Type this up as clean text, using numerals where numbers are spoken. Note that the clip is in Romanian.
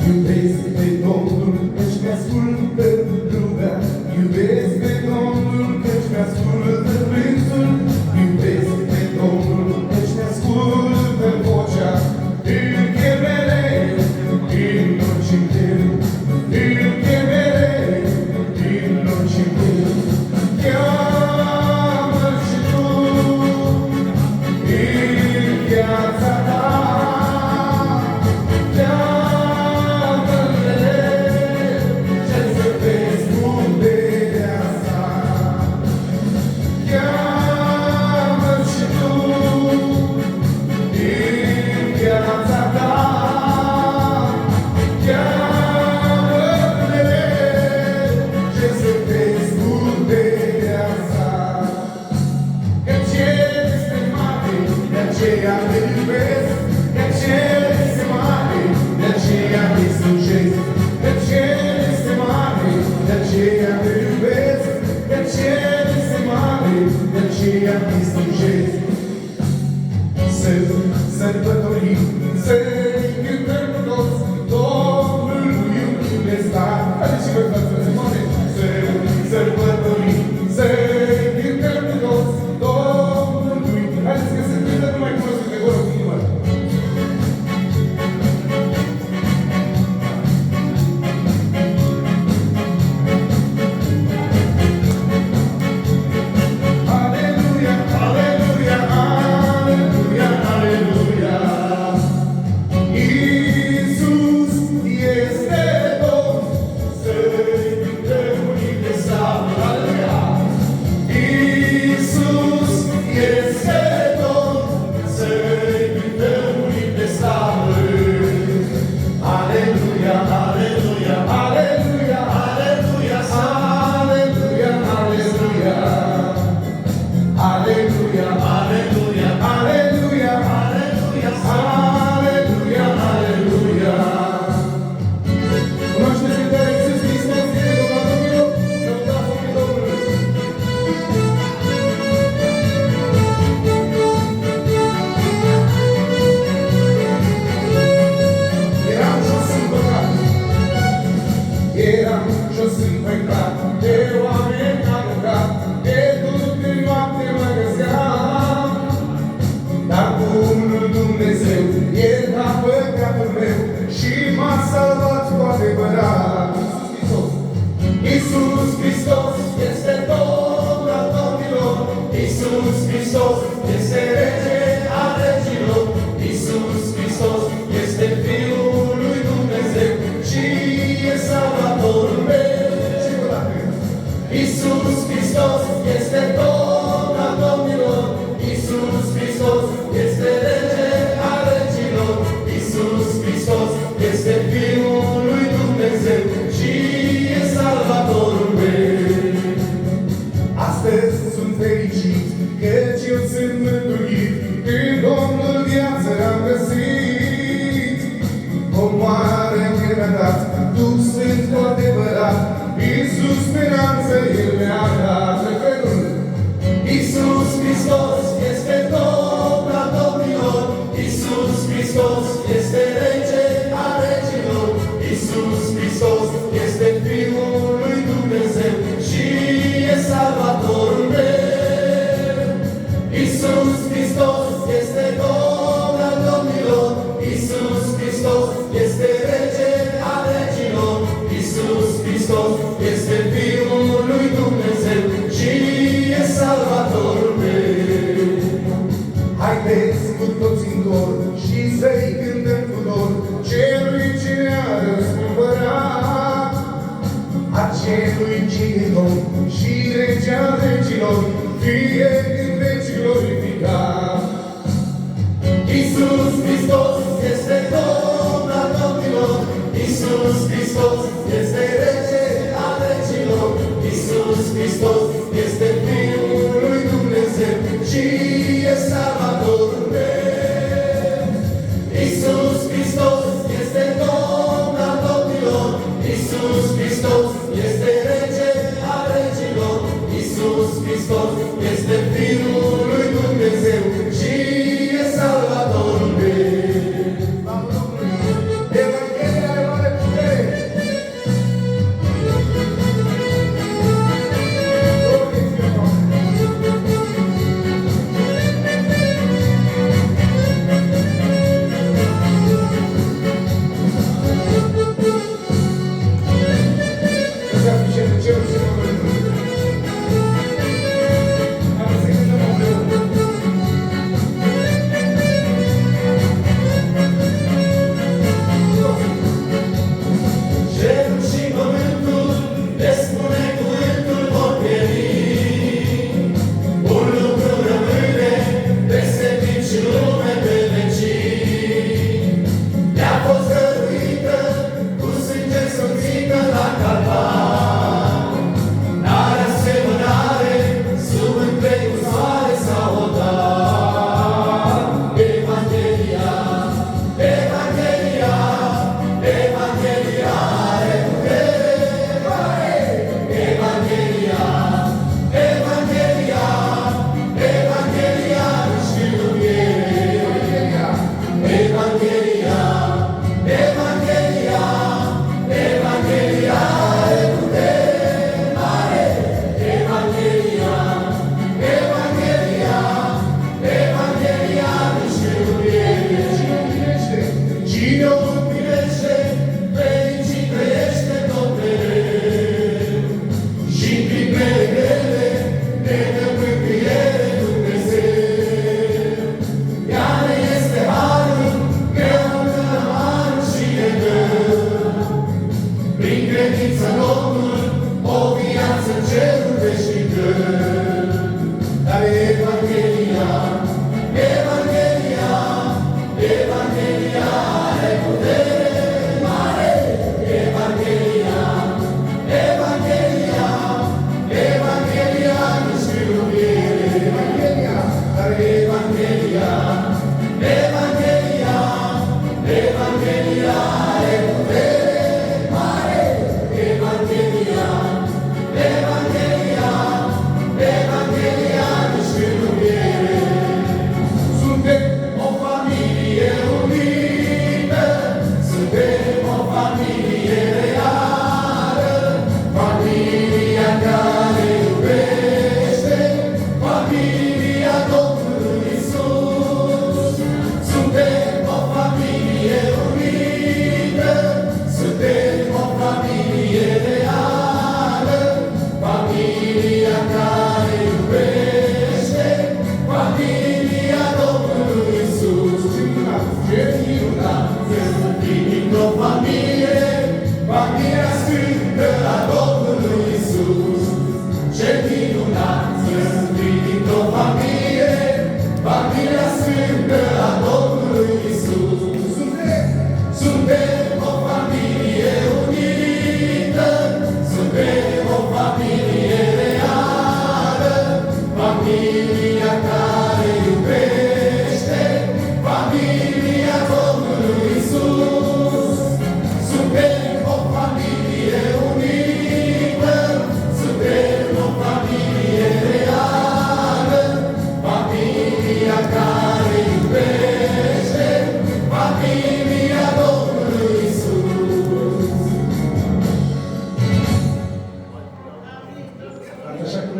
Iubesc pe Domnul, căci mi-ascultă rugă. Iubesc pe Domnul, căci mi-ascultă plânsul. Iubesc pe Domnul, căci mi-ascultă vocea. Îl chem mereu, din nori și greu. Îl chem mereu, din nori și greu. Cheamă-L și tu în viața ta. Cheamă-L mereu, ce să vezi puterea sa. Cheamă-L și tu în viața ta. Cheamă-L mereu, ce să vezi puterea sa. Căci El este mare, de aceea Îl iubesc. Căci El este mare, de aceea Îi slujesc. Căci El este mare, de aceea Îl iubesc. Căci El este mare, de aceea Îi slujesc. Să sărbătorim, să cântăm cu toți Domnului Dumnezeu. Haideți și voi, frați, mare! Să sărbătorim, să cântăm cu toți Domnului. Haideți că se cântă numai cunoscut de voră cu inima. Aleluia, aleluia, aleluia, aleluia. Iisus este Domn, să-i cântăm unii de slavă, aleluia. Iisus este Domn, să-i cântăm unii de slavă. Aleluia, aleluia, aleluia, aleluia, aleluia, aleluia. Aleluia, aleluia, aleluia, aleluia, aleluia, aleluia. Cunoașteți cântarea Iisus Hristos este Domnul Domnilor? Lăudați pe Domnul! Eram jos în păcat, eram jos în păcat, de oameni aruncat, de tot în noapte mă găseam. Dar bunul Dumnezeu ierta păcatul meu și m-a salvat cu adevărat. Iisus Hristos este Domn al domnilor. Iisus Hristos este Rege al regilor. Iisus Hristos este Fiul lui Dumnezeu și e Salvatorul meu. Iisus Hristos este Domn al domnilor. Iisus Hristos este Rege al regilor. Iisus Hristos este Fiul lui Dumnezeu și e Salvatorul meu. Astăzi sunt fericit, căci eu sunt mântuit, în Domnul viață am găsit. Omoară ce mi-a dat, Duh Sfânt cu adevărat, Iisus speranță El mi-a dat. Iisus Hristos este Domn al domnilor. Iisus Hristos este Rege al regilor. Iisus Hristos este Fiul lui Dumnezeu și e Salvatorul meu. Iisus Hristos este Domn al domnilor. Iisus Hristos este Rege al regilor. Iisus Hristos este Fiul lui Dumnezeu și e Salvatorul meu. Haideți cu toți în cor și să-i cântăm cu dor celui ce ne-a răscumpărat, acelui ce e Domn și Rege al regilor, fie